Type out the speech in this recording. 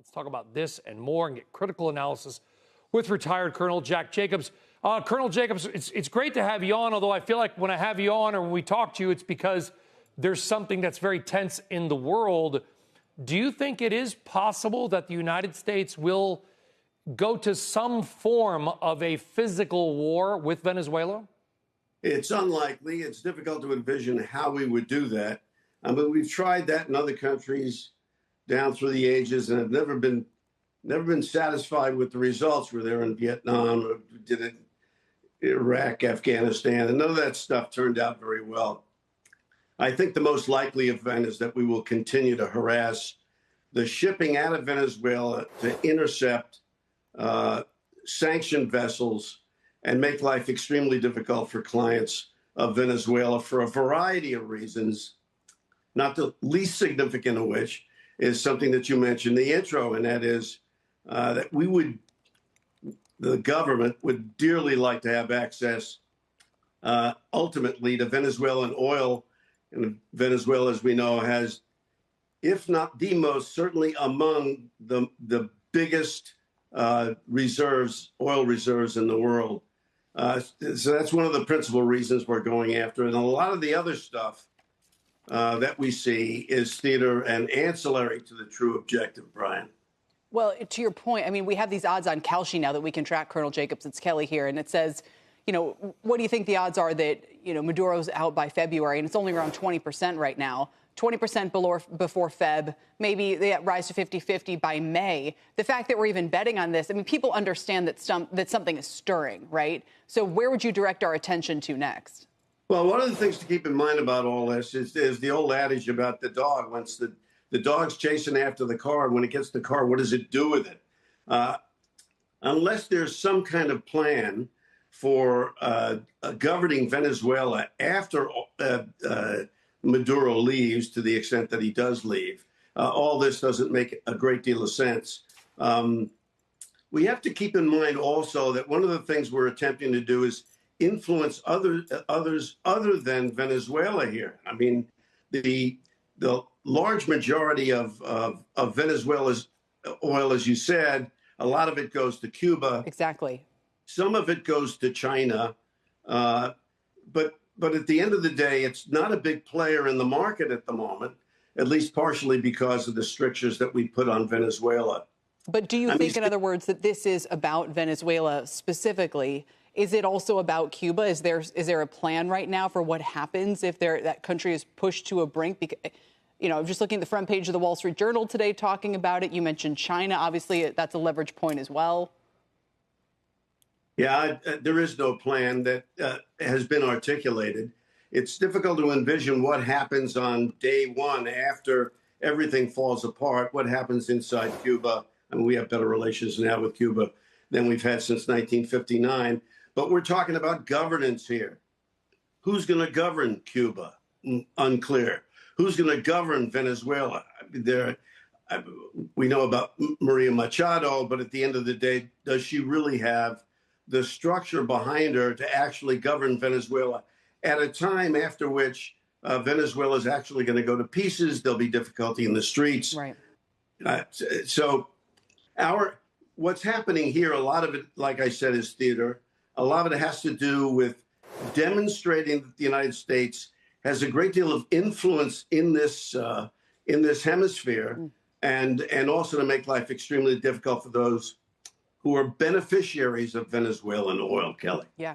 Let's talk about this and more and get critical analysis with retired Colonel Jack Jacobs. Colonel Jacobs, it's great to have you on, although I feel like when I have you on or when we talk to you, it's because there's something that's very tense in the world. Do you think it is possible that the United States will go to some form of a physical war with Venezuela? It's unlikely. It's difficult to envision how we would do that. I mean, we've tried that in other countries down through the ages and have never been satisfied with the results. We're there in Vietnam, or did it in Iraq, Afghanistan, and none of that stuff turned out very well. I think the most likely event is that we will continue to harass the shipping out of Venezuela to intercept sanctioned vessels and make life extremely difficult for clients of Venezuela for a variety of reasons, not the least significant of which is something that you mentioned in the intro, and that is that the government would dearly like to have access ultimately to Venezuelan oil. And Venezuela, as we know, has, if not the most, certainly among the biggest oil reserves in the world. So that's one of the principal reasons we're going after it. And a lot of the other stuff that we see is theater and ancillary to the true objective, Brian. Well, to your point, I mean, we have these odds on Kalshi now that we can track. Colonel Jacobs, it's Kelly here, and it says, what do you think the odds are that, Maduro's out by February? And it's only around 20% right now. 20% before Feb, maybe they rise to 50-50 by May. The fact that we're even betting on this, I mean, people understand that something is stirring, right? So where would you direct our attention to next? Well, one of the things to keep in mind about all this is the old adage about the dog. Once the dog's chasing after the car, when it gets the car, what does it do with it? Unless there's some kind of plan for governing Venezuela after Maduro leaves, to the extent that he does leave, all this doesn't make a great deal of sense. We have to keep in mind also that one of the things we're attempting to do is influence others other than Venezuela here. I mean, the large majority of Venezuela's oil, as you said, a lot of it goes to Cuba. Exactly. Some of it goes to China. But at the end of the day, it's not a big player in the market at the moment, at least partially because of the strictures that we put on Venezuela. But do you think, in other words, that this is about Venezuela specifically? Is it also about Cuba? Is there a plan right now for what happens if that country is pushed to a brink? Because, I'm just looking at the front page of the Wall Street Journal today talking about it. You mentioned China. Obviously, that's a leverage point as well. Yeah, there is no plan that has been articulated. It's difficult to envision what happens on day one after everything falls apart, what happens inside Cuba. I mean, we have better relations now with Cuba than we've had since 1959. But we're talking about governance here. Who's going to govern Cuba? Unclear. Who's going to govern Venezuela? We know about Maria Machado, but at the end of the day, does she really have the structure behind her to actually govern Venezuela at a time after which Venezuela is actually going to go to pieces? There'll be difficulty in the streets. Right. So what's happening here, a lot of it, like I said, is theater. A lot of it has to do with demonstrating that the United States has a great deal of influence in this hemisphere, and also to make life extremely difficult for those who are beneficiaries of Venezuelan oil, Kelly. Yeah.